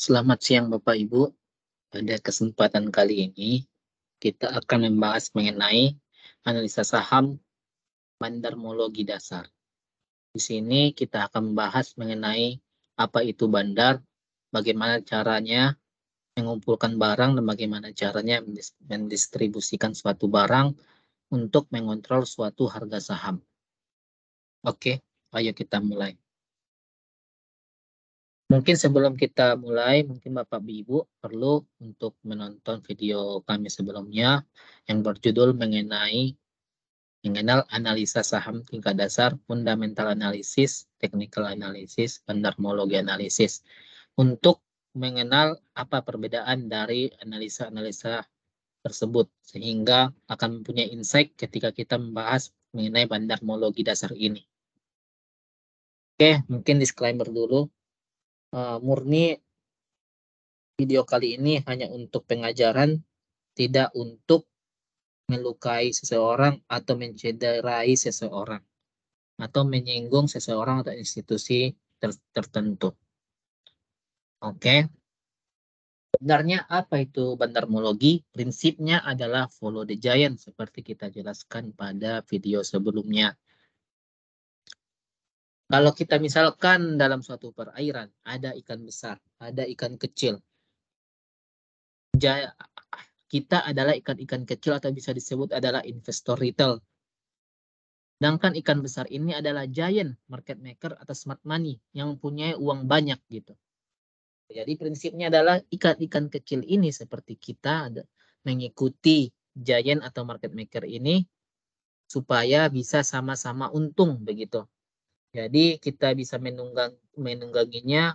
Selamat siang Bapak Ibu. Pada kesempatan kali ini kita akan membahas mengenai analisa saham bandarmologi dasar. Di sini kita akan membahas mengenai apa itu bandar, bagaimana caranya mengumpulkan barang dan bagaimana caranya mendistribusikan suatu barang untuk mengontrol suatu harga saham. Oke, ayo kita mulai. Mungkin sebelum kita mulai, mungkin Bapak Ibu perlu untuk menonton video kami sebelumnya yang berjudul mengenal analisa saham tingkat dasar, fundamental analysis, technical analysis, bandarmologi analisis. Untuk mengenal apa perbedaan dari analisa-analisa tersebut, sehingga akan mempunyai insight ketika kita membahas mengenai bandarmologi dasar ini. Oke, mungkin disclaimer dulu. Murni video kali ini hanya untuk pengajaran, tidak untuk melukai seseorang atau mencederai seseorang atau menyinggung seseorang atau institusi tertentu. Oke. Sebenarnya apa itu bandarmologi? Prinsipnya adalah follow the giant seperti kita jelaskan pada video sebelumnya. Kalau kita misalkan dalam suatu perairan ada ikan besar, ada ikan kecil. Kita adalah ikan-ikan kecil atau bisa disebut adalah investor retail. Sedangkan ikan besar ini adalah giant market maker atau smart money yang mempunyai uang banyak gitu. Jadi prinsipnya adalah ikan-ikan kecil ini seperti kita mengikuti giant atau market maker ini supaya bisa sama-sama untung begitu. Jadi kita bisa menungganginya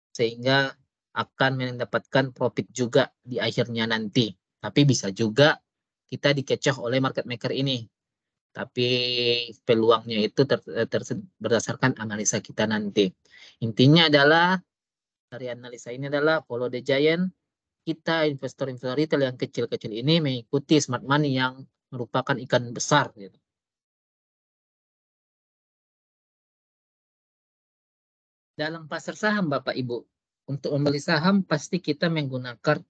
sehingga akan mendapatkan profit juga di akhirnya nanti. Tapi bisa juga kita dikecoh oleh market maker ini. Tapi peluangnya itu berdasarkan analisa kita nanti. Intinya adalah dari analisa ini adalah follow the giant. Kita investor-investor retail yang kecil-kecil ini mengikuti smart money yang merupakan ikan besar. Gitu. Dalam pasar saham, Bapak Ibu, untuk membeli saham pasti kita menggunakan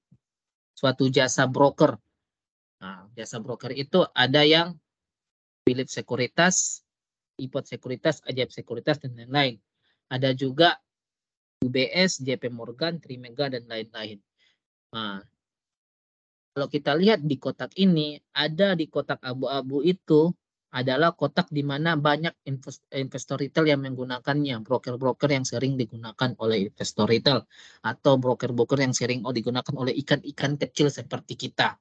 suatu jasa broker. Nah, jasa broker itu ada yang Philips Sekuritas, Ipot Sekuritas, Ajaib Sekuritas, dan lain-lain. Ada juga UBS, JP Morgan, Trimega, dan lain-lain. Nah, kalau kita lihat di kotak ini, ada di kotak abu-abu itu adalah kotak di mana banyak investor retail yang menggunakannya, broker-broker yang sering digunakan oleh investor retail, atau broker-broker yang sering digunakan oleh ikan-ikan kecil seperti kita.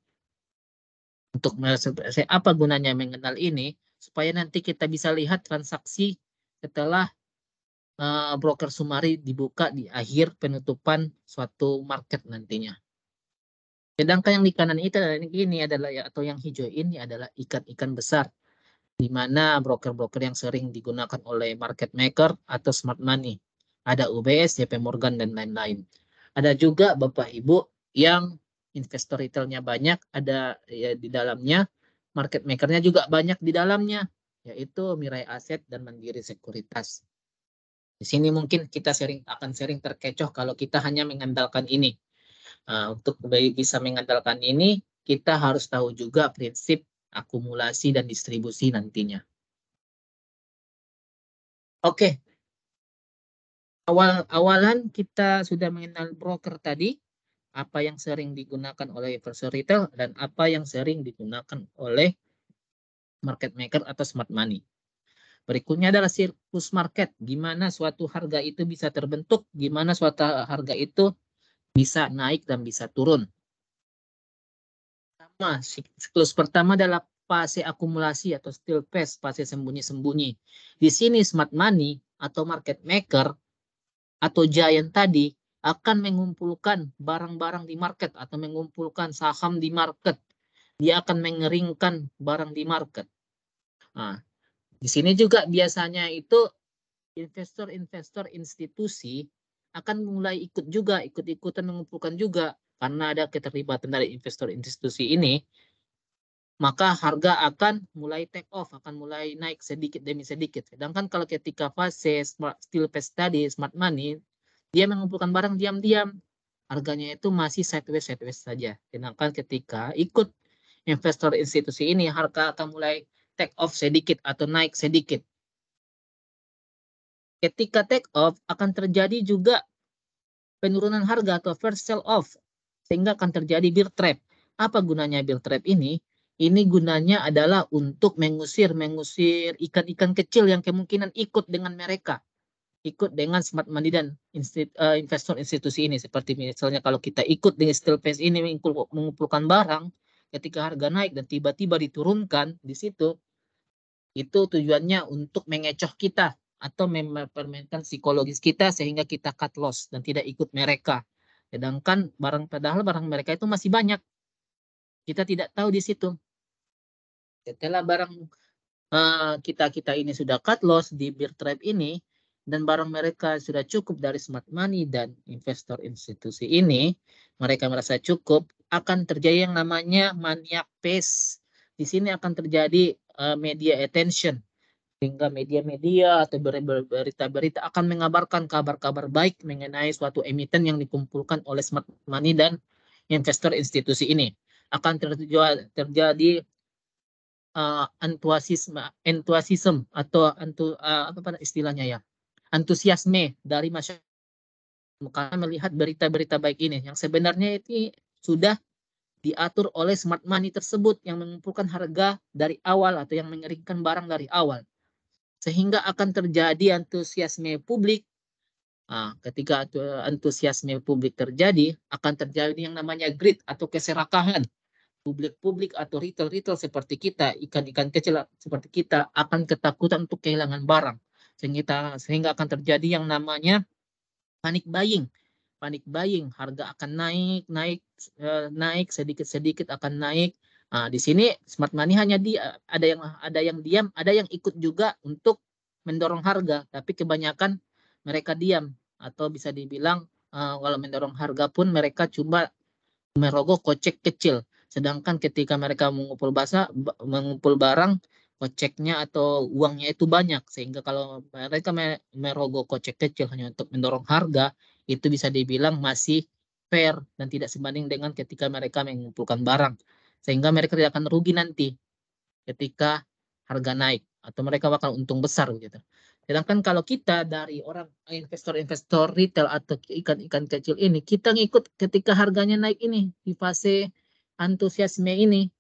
Untuk apa gunanya mengenal ini? Supaya nanti kita bisa lihat transaksi setelah broker sumari dibuka di akhir penutupan suatu market nantinya. Sedangkan yang di kanan itu ini adalah atau yang hijau ini adalah ikan-ikan besar, di mana broker-broker yang sering digunakan oleh market maker atau smart money. Ada UBS, JP Morgan, dan lain-lain. Ada juga Bapak Ibu yang investor retailnya banyak, ada ya, di dalamnya, market makernya juga banyak di dalamnya, yaitu Mirai Aset dan Mandiri Sekuritas. Di sini mungkin kita akan sering terkecoh kalau kita hanya mengandalkan ini. Untuk bisa mengandalkan ini, kita harus tahu juga prinsip akumulasi dan distribusi nantinya. Oke, awalan kita sudah mengenal broker tadi, apa yang sering digunakan oleh investor retail dan apa yang sering digunakan oleh market maker atau smart money. Berikutnya adalah siklus market, gimana suatu harga itu bisa terbentuk, gimana suatu harga itu bisa naik dan bisa turun. Siklus pertama adalah fase akumulasi atau still phase, fase sembunyi-sembunyi. Di sini smart money atau market maker atau giant tadi akan mengumpulkan barang-barang di market atau mengumpulkan saham di market. Dia akan mengeringkan barang di market. Nah, di sini juga biasanya itu investor-investor institusi akan mulai ikut-ikutan mengumpulkan juga karena ada keterlibatan dari investor institusi ini, maka harga akan mulai take off, akan mulai naik sedikit demi sedikit. Sedangkan kalau ketika fase still phase tadi, smart money, Dia mengumpulkan barang diam-diam, harganya itu masih sideways saja. Sedangkan ketika ikut investor institusi ini, harga akan mulai take off sedikit atau naik sedikit. Ketika take off akan terjadi juga penurunan harga atau first sell off, sehingga akan terjadi bear trap. Apa gunanya bear trap ini? Ini gunanya adalah untuk mengusir ikan-ikan kecil yang kemungkinan ikut dengan mereka, ikut dengan smart money dan investor institusi ini. Seperti misalnya kalau kita ikut dengan steel phase ini mengumpulkan barang, ketika harga naik dan tiba-tiba diturunkan di situ, itu tujuannya untuk mengecoh kita atau mempermainkan psikologis kita sehingga kita cut loss dan tidak ikut mereka. Sedangkan padahal barang mereka itu masih banyak. Kita tidak tahu di situ. Setelah barang kita ini sudah cut loss di bear trap ini, dan barang mereka sudah cukup dari smart money dan investor institusi ini, mereka merasa cukup, akan terjadi yang namanya maniac pace. Di sini akan terjadi media attention, sehingga media-media atau berita-berita akan mengabarkan kabar-kabar baik mengenai suatu emiten yang dikumpulkan oleh smart money dan investor institusi ini. Akan terjadi entusiasme atau apa istilahnya ya, antusiasme dari masyarakat karena melihat berita-berita baik ini yang sebenarnya itu sudah diatur oleh smart money tersebut yang mengumpulkan harga dari awal atau yang mengeringkan barang dari awal, sehingga akan terjadi antusiasme publik. Ketika antusiasme publik terjadi, akan terjadi yang namanya greed atau keserakahan. Publik-publik atau retail-retail seperti kita, ikan-ikan kecil seperti kita, akan ketakutan untuk kehilangan barang. Sehingga akan terjadi yang namanya panic buying. Panic buying, harga akan naik sedikit-sedikit akan naik. Di sini smart money hanya ada yang diam, ada yang ikut juga untuk mendorong harga, tapi kebanyakan mereka diam atau bisa dibilang kalau mendorong harga pun mereka cuma merogoh kocek kecil. Sedangkan ketika mereka mengumpul barang, koceknya atau uangnya itu banyak. Sehingga kalau mereka merogoh kocek kecil hanya untuk mendorong harga, itu bisa dibilang masih fair dan tidak sebanding dengan ketika mereka mengumpulkan barang. Sehingga mereka tidak akan rugi nanti ketika harga naik atau mereka bakal untung besar gitu. Sedangkan kalau kita dari orang investor-investor retail atau ikan-ikan kecil ini, kita ngikut ketika harganya naik ini di fase antusiasme ini.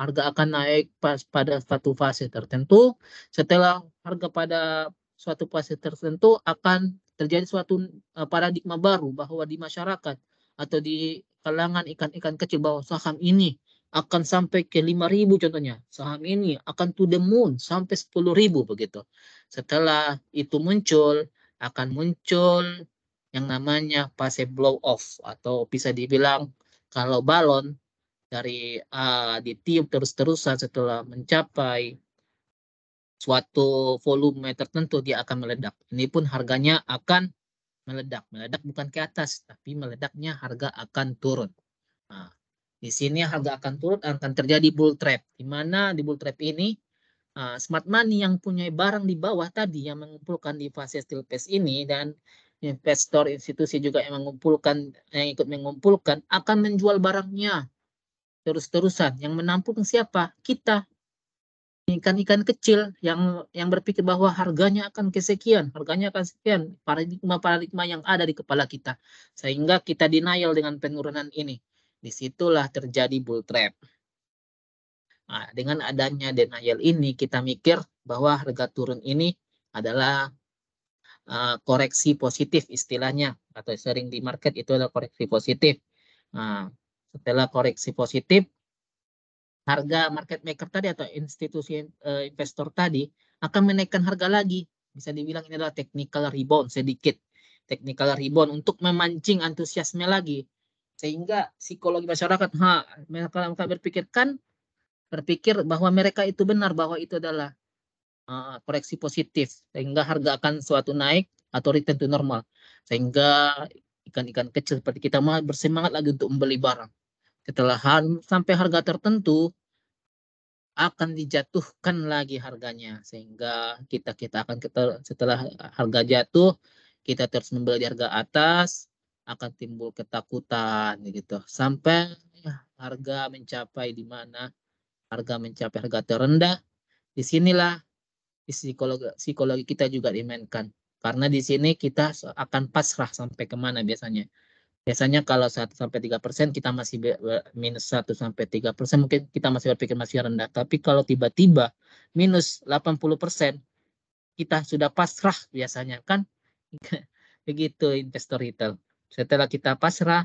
Harga akan naik pada suatu fase tertentu. Setelah harga pada suatu fase tertentu akan terjadi suatu paradigma baru bahwa di masyarakat atau di kalangan ikan-ikan kecil bahwa saham ini akan sampai ke 5.000 contohnya. Saham ini akan to the moon sampai 10.000 begitu. Setelah itu akan muncul yang namanya fase blow off atau bisa dibilang kalau balon dari ditiup terus-terusan setelah mencapai suatu volume tertentu dia akan meledak. Ini pun harganya akan meledak. Meledak bukan ke atas, tapi meledaknya harga akan turun. Nah, di sini harga akan turun, akan terjadi bull trap. Di mana di bull trap ini smart money yang punya barang di bawah tadi yang mengumpulkan di fase steel phase ini dan investor institusi juga yang ikut mengumpulkan akan menjual barangnya terus-terusan. Yang menampung siapa? Kita. Ikan-ikan kecil yang berpikir bahwa harganya akan kesekian, harganya akan sekian, paradigma yang ada di kepala kita, sehingga kita denial dengan penurunan ini. Disitulah terjadi bull trap. Dengan adanya denial ini, kita mikir bahwa harga turun ini adalah koreksi positif istilahnya, atau sering di market itu adalah koreksi positif. Setelah koreksi positif, harga market maker tadi atau institusi investor tadi akan menaikkan harga lagi. Bisa dibilang ini adalah technical rebound sedikit. Technical rebound untuk memancing antusiasme lagi. Sehingga psikologi masyarakat, mereka berpikir bahwa mereka itu benar, bahwa itu adalah koreksi positif. Sehingga harga akan suatu naik atau return to normal. Sehingga ikan-ikan kecil seperti kita bersemangat lagi untuk membeli barang. Setelah sampai harga tertentu, akan dijatuhkan lagi harganya sehingga kita akan setelah harga jatuh kita terus membeli di harga atas, akan timbul ketakutan gitu. Sampai harga mencapai di mana harga mencapai harga terendah, disinilah psikologi kita juga dimainkan. Karena di sini kita akan pasrah sampai kemana biasanya. Biasanya kalau 1-3% kita masih minus 1-3%, mungkin kita masih berpikir masih rendah. Tapi kalau tiba-tiba minus 80%, kita sudah pasrah biasanya kan. Begitu investor retail. Setelah kita pasrah,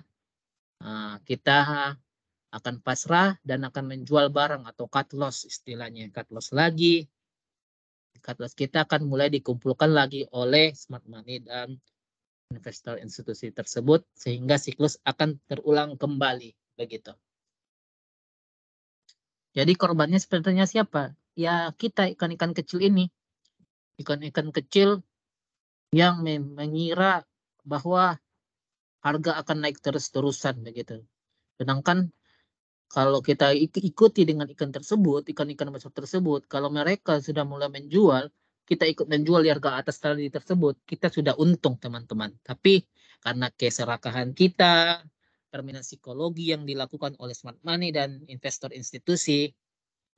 kita akan pasrah dan akan menjual barang atau cut loss istilahnya. Cut loss lagi. Cut loss kita akan mulai dikumpulkan lagi oleh smart money dan investor institusi tersebut sehingga siklus akan terulang kembali begitu. Jadi korbannya sebenarnya siapa? Ya kita ikan-ikan kecil ini. Ikan-ikan kecil yang mengira bahwa harga akan naik terus-terusan begitu. Sedangkan kalau kita ikuti dengan ikan-ikan besar tersebut, kalau mereka sudah mulai menjual, kita ikut menjual di harga atas tadi tersebut, kita sudah untung teman-teman. Tapi karena keserakahan kita, permainan psikologi yang dilakukan oleh smart money dan investor institusi,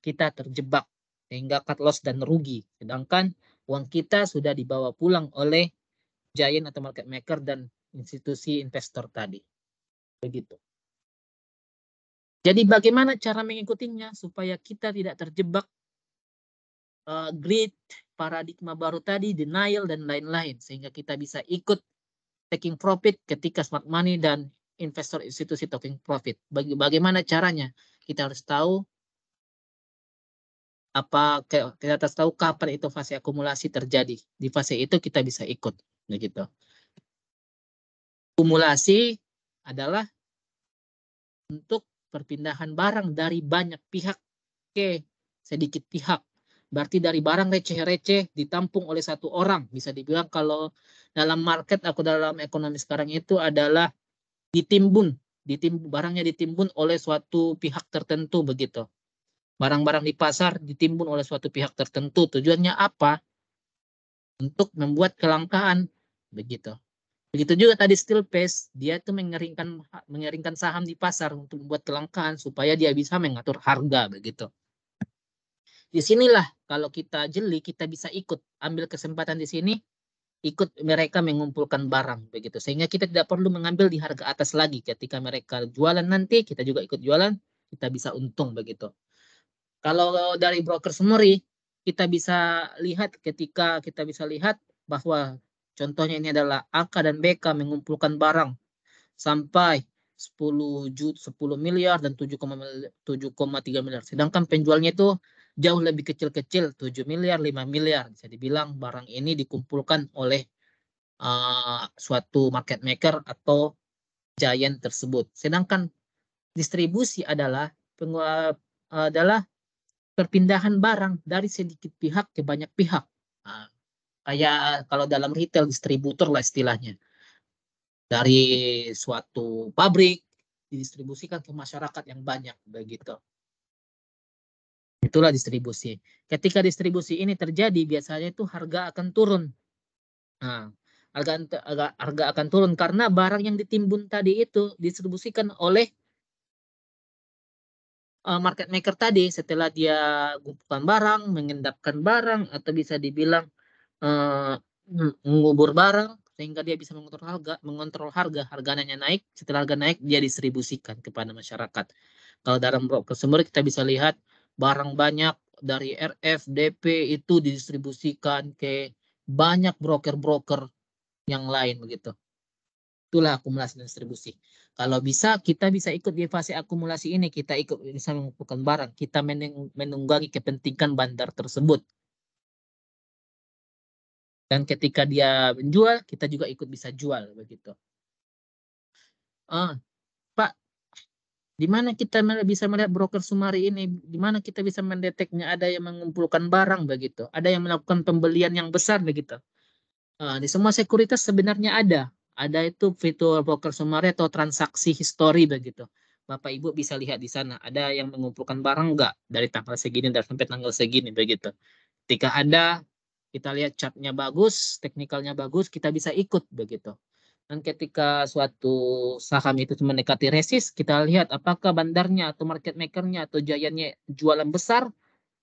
kita terjebak sehingga cut loss dan rugi. Sedangkan uang kita sudah dibawa pulang oleh giant atau market maker dan institusi investor tadi. Begitu. Jadi bagaimana cara mengikutinya supaya kita tidak terjebak greed, paradigma baru tadi, denial, dan lain-lain. Sehingga kita bisa ikut taking profit ketika smart money dan investor institusi taking profit. Bagaimana caranya? Kita harus tahu kita harus tahu kapan itu fase akumulasi terjadi. Di fase itu kita bisa ikut. Begitu. Akumulasi adalah untuk perpindahan barang dari banyak pihak ke sedikit pihak. Berarti dari barang receh-receh ditampung oleh satu orang. Bisa dibilang kalau dalam market atau dalam ekonomi sekarang itu adalah ditimbun. Barangnya ditimbun oleh suatu pihak tertentu begitu. Barang-barang di pasar ditimbun oleh suatu pihak tertentu. Tujuannya apa? Untuk membuat kelangkaan begitu. Begitu juga tadi steel pace, dia tuh mengeringkan saham di pasar untuk membuat kelangkaan supaya dia bisa mengatur harga begitu. Di sinilah kalau kita jeli kita bisa ikut ambil kesempatan di sini, ikut mereka mengumpulkan barang begitu. Sehingga kita tidak perlu mengambil di harga atas lagi. Ketika mereka jualan nanti kita juga ikut jualan, kita bisa untung begitu. Kalau dari broker summary kita bisa lihat ketika kita bisa lihat bahwa contohnya ini adalah AK dan BK mengumpulkan barang sampai 10 miliar dan 7,3 miliar. Sedangkan penjualnya itu jauh lebih kecil-kecil, 7 miliar, 5 miliar. Bisa dibilang barang ini dikumpulkan oleh suatu market maker atau giant tersebut. Sedangkan distribusi adalah perpindahan barang dari sedikit pihak ke banyak pihak. Nah, kayak kalau dalam retail distributor lah istilahnya. Dari suatu pabrik didistribusikan ke masyarakat yang banyak begitu. Itulah distribusi. Ketika distribusi ini terjadi biasanya itu harga akan turun. Nah, harga akan turun karena barang yang ditimbun tadi itu didistribusikan oleh market maker tadi setelah dia gumpakan barang, mengendapkan barang atau bisa dibilang mengubur barang sehingga dia bisa mengontrol harganya naik, setelah harga naik dia distribusikan kepada masyarakat. Kalau dalam broker sumber kita bisa lihat barang banyak dari RF, DP itu didistribusikan ke banyak broker-broker yang lain begitu. Itulah akumulasi dan distribusi. Kalau bisa kita bisa ikut di fase akumulasi ini, kita ikut bisa mengumpulkan barang, kita menunggangi kepentingan bandar tersebut. Dan ketika dia menjual, kita juga ikut bisa jual begitu. Pak, di mana kita bisa melihat broker summary ini? Di mana kita bisa mendeteknya ada yang mengumpulkan barang begitu, ada yang melakukan pembelian yang besar begitu. Di semua sekuritas sebenarnya ada itu fitur broker summary atau transaksi history begitu. Bapak Ibu bisa lihat di sana ada yang mengumpulkan barang enggak dari tanggal segini dan sampai tanggal segini begitu. Ketika ada Kita lihat chartnya bagus, teknikalnya bagus, kita bisa ikut begitu. Dan ketika suatu saham itu mendekati resist, kita lihat apakah bandarnya atau market makernya atau giantnya jualan besar,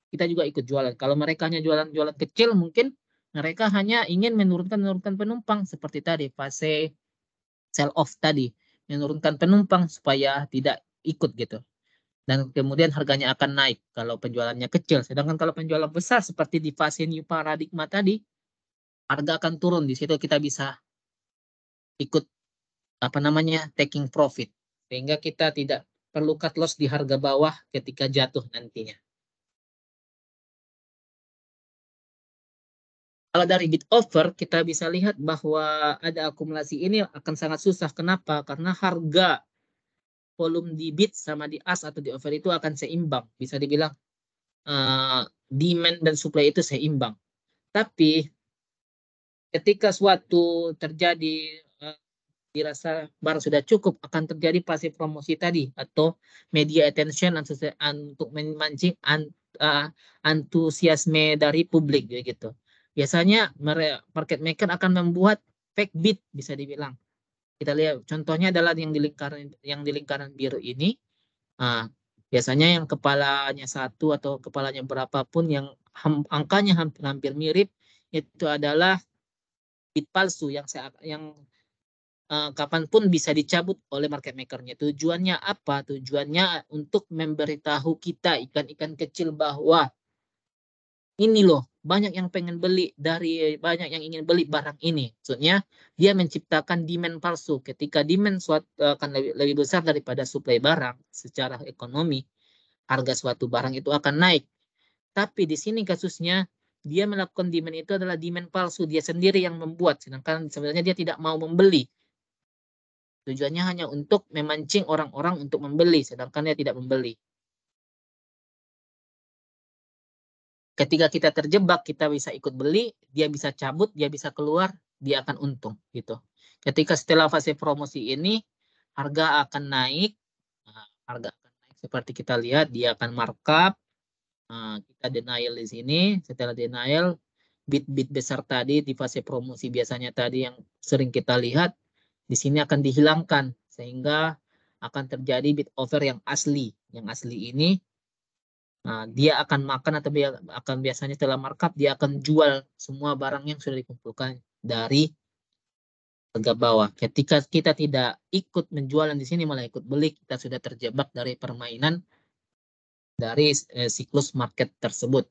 kita juga ikut jualan. Kalau mereka hanya jualan-jualan kecil, mungkin mereka hanya ingin menurunkan penumpang seperti tadi fase sell off tadi, menurunkan penumpang supaya tidak ikut gitu. Dan kemudian harganya akan naik kalau penjualannya kecil. Sedangkan kalau penjualan besar seperti di fase new paradigma tadi, harga akan turun. Di situ kita bisa ikut taking profit, sehingga kita tidak perlu cut loss di harga bawah ketika jatuh nantinya. Kalau dari bid offer kita bisa lihat bahwa ada akumulasi ini akan sangat susah. Kenapa? Karena harga volume di bid sama di ask atau di offer itu akan seimbang. Bisa dibilang demand dan supply itu seimbang. Tapi ketika suatu terjadi dirasa barang sudah cukup, akan terjadi fase promosi tadi atau media attention untuk memancing antusiasme dari publik gitu. Biasanya market maker akan membuat fake bid, bisa dibilang. Kita lihat contohnya adalah yang di lingkaran biru ini. Biasanya yang kepalanya satu atau kepalanya berapapun yang angkanya hampir mirip, itu adalah bid palsu yang kapanpun bisa dicabut oleh market makernya. Tujuannya apa? Tujuannya untuk memberitahu kita ikan-ikan kecil bahwa ini loh, banyak yang pengen beli, banyak yang ingin beli barang ini. Maksudnya dia menciptakan demand palsu. Ketika demand akan lebih besar daripada supply barang secara ekonomi, harga suatu barang itu akan naik. Tapi di sini kasusnya dia melakukan demand itu adalah demand palsu. Dia sendiri yang membuat, sedangkan sebenarnya dia tidak mau membeli. Tujuannya hanya untuk memancing orang-orang untuk membeli, sedangkan dia tidak membeli. Ketika kita terjebak, kita bisa ikut beli, dia bisa cabut, dia bisa keluar, dia akan untung gitu. Ketika setelah fase promosi ini, harga akan naik, seperti kita lihat, dia akan markup. Kita denial di sini, setelah denial, bid besar tadi di fase promosi biasanya tadi yang sering kita lihat, di sini akan dihilangkan sehingga akan terjadi bid offer yang asli. Yang asli ini dia akan makan atau akan biasanya setelah markup dia akan jual semua barang yang sudah dikumpulkan dari harga bawah. Ketika kita tidak ikut menjualan di sini malah ikut beli, kita sudah terjebak dari permainan dari siklus market tersebut.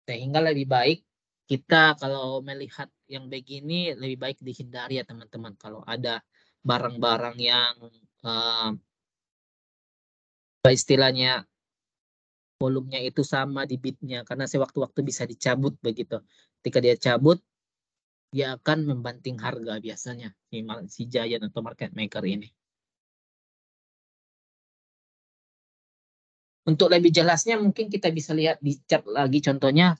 Sehingga lebih baik kita kalau melihat yang begini lebih baik dihindari ya teman-teman. Kalau ada barang-barang yang istilahnya volumenya itu sama di bidnya, karena sewaktu-waktu bisa dicabut begitu. Ketika dia cabut, dia akan membanting harga biasanya si giant atau market maker ini. Untuk lebih jelasnya mungkin kita bisa lihat di chart lagi contohnya,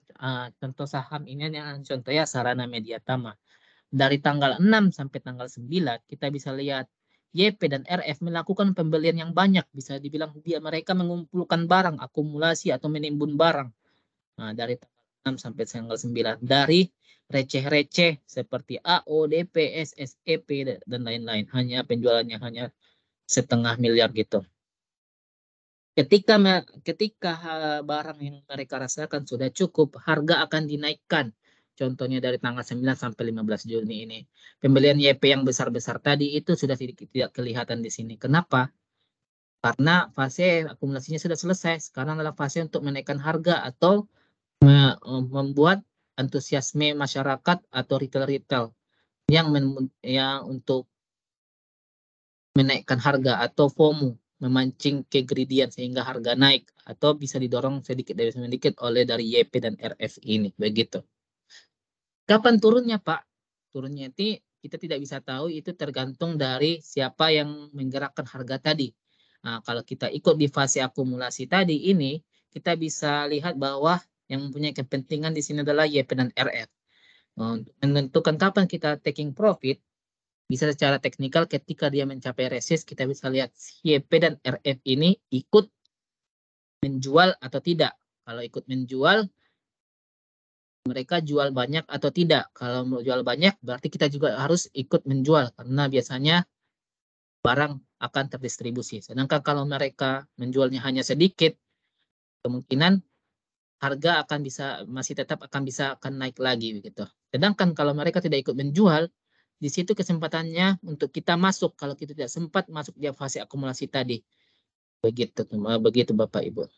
contoh saham ini yang contohnya Sarana Media Tama. Dari tanggal 6 sampai tanggal 9 kita bisa lihat YP dan RF melakukan pembelian yang banyak, bisa dibilang mereka mengumpulkan barang, akumulasi atau menimbun barang. Dari tanggal 6 sampai tanggal 9 dari receh-receh seperti AO, DP, SSEP dan lain-lain. Hanya penjualannya hanya 0,5 miliar gitu. Ketika barang yang mereka rasakan sudah cukup, harga akan dinaikkan. Contohnya dari tanggal 9 sampai 15 Juni ini. Pembelian YP yang besar-besar tadi itu sudah tidak kelihatan di sini. Kenapa? Karena fase akumulasinya sudah selesai. Sekarang adalah fase untuk menaikkan harga atau membuat antusiasme masyarakat atau retail-retail yang untuk menaikkan harga atau FOMO, memancing kegreedian sehingga harga naik atau bisa didorong sedikit demi sedikit oleh dari YP dan RF ini begitu. Kapan turunnya Pak? Turunnya itu kita tidak bisa tahu, itu tergantung dari siapa yang menggerakkan harga tadi. Kalau kita ikut di fase akumulasi tadi ini, kita bisa lihat bahwa yang mempunyai kepentingan di sini adalah YP dan RF. Untuk menentukan kapan kita taking profit, bisa secara teknikal ketika dia mencapai resist, kita bisa lihat YP dan RF ini ikut menjual atau tidak. Kalau ikut menjual, mereka jual banyak atau tidak. Kalau mau jual banyak, berarti kita juga harus ikut menjual, karena biasanya barang akan terdistribusi. Sedangkan kalau mereka menjualnya hanya sedikit, kemungkinan harga masih tetap akan naik lagi begitu. Sedangkan kalau mereka tidak ikut menjual, di situ kesempatannya untuk kita masuk kalau kita tidak sempat masuk di fase akumulasi tadi. Begitu Bapak Ibu.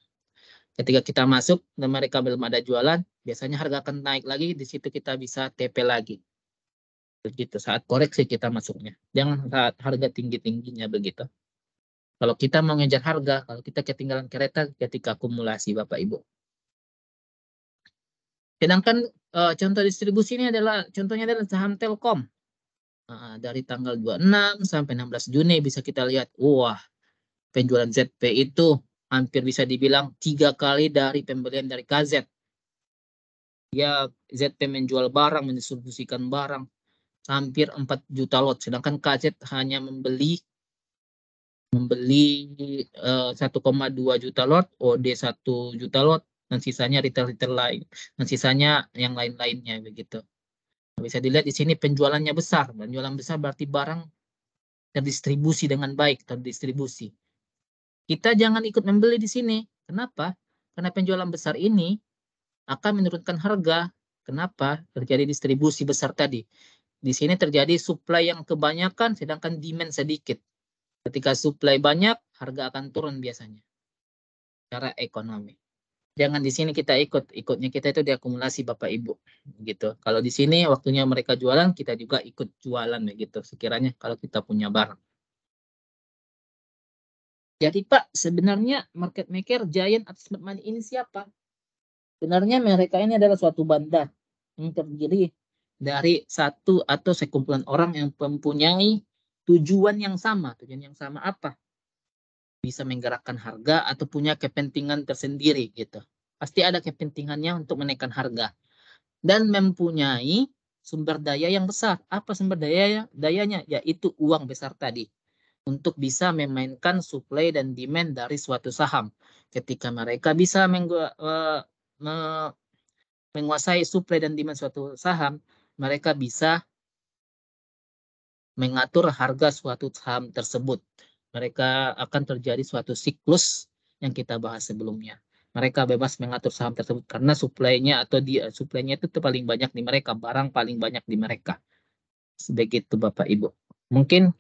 Ketika kita masuk dan mereka belum ada jualan, biasanya harga akan naik lagi, di situ kita bisa TP lagi. Begitu saat koreksi kita masuknya. Jangan saat harga tinggi-tingginya begitu. Kalau kita mau ngejar harga, kalau kita ketinggalan kereta ketika akumulasi Bapak Ibu. Sedangkan contoh distribusi ini contohnya adalah saham Telkom. Dari tanggal 26 sampai 16 Juni bisa kita lihat, wah, penjualan ZP itu hampir bisa dibilang 3 kali dari pembelian dari KZ. Ya, ZP menjual barang, mendistribusikan barang hampir 4 juta lot, sedangkan KZ hanya membeli 1,2 juta lot, OD 1 juta lot, dan sisanya retail-retail lain, dan sisanya yang lain-lainnya begitu. Bisa dilihat di sini penjualannya besar. Penjualan besar berarti barang terdistribusi dengan baik, terdistribusi. Kita jangan ikut membeli di sini. Kenapa? Karena penjualan besar ini akan menurunkan harga. Kenapa? Terjadi distribusi besar tadi. Di sini terjadi supply yang kebanyakan, sedangkan demand sedikit. Ketika supply banyak, harga akan turun biasanya. Secara ekonomi. Jangan di sini kita ikutnya kita itu diakumulasi Bapak Ibu. Gitu. Kalau di sini waktunya mereka jualan, kita juga ikut jualan begitu. Sekiranya kalau kita punya barang. Jadi Pak, sebenarnya market maker, giant atau smart money ini siapa? Sebenarnya mereka ini adalah suatu bandar yang terdiri dari satu atau sekumpulan orang yang mempunyai tujuan yang sama. Tujuan yang sama apa? Bisa menggerakkan harga atau punya kepentingan tersendiri gitu. Pasti ada kepentingannya untuk menaikkan harga. Dan mempunyai sumber daya yang besar. Apa sumber dayanya? Yaitu uang besar tadi. Untuk bisa memainkan supply dan demand dari suatu saham. Ketika mereka bisa menguasai supply dan demand suatu saham, mereka bisa mengatur harga suatu saham tersebut. Mereka akan terjadi suatu siklus yang kita bahas sebelumnya. Mereka bebas mengatur saham tersebut karena supply-nya itu paling banyak di mereka, barang paling banyak di mereka. Begitu Bapak Ibu. Mungkin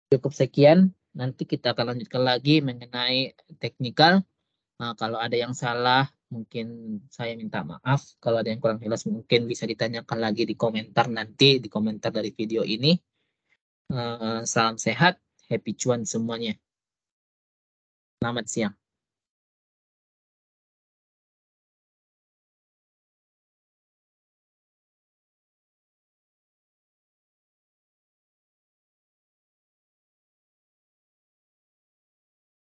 cukup sekian. Nanti kita akan lanjutkan lagi mengenai teknikal. Nah, kalau ada yang salah, mungkin saya minta maaf. Kalau ada yang kurang jelas, mungkin bisa ditanyakan lagi di komentar nanti, di komentar dari video ini. Salam sehat, happy cuan semuanya. Selamat siang.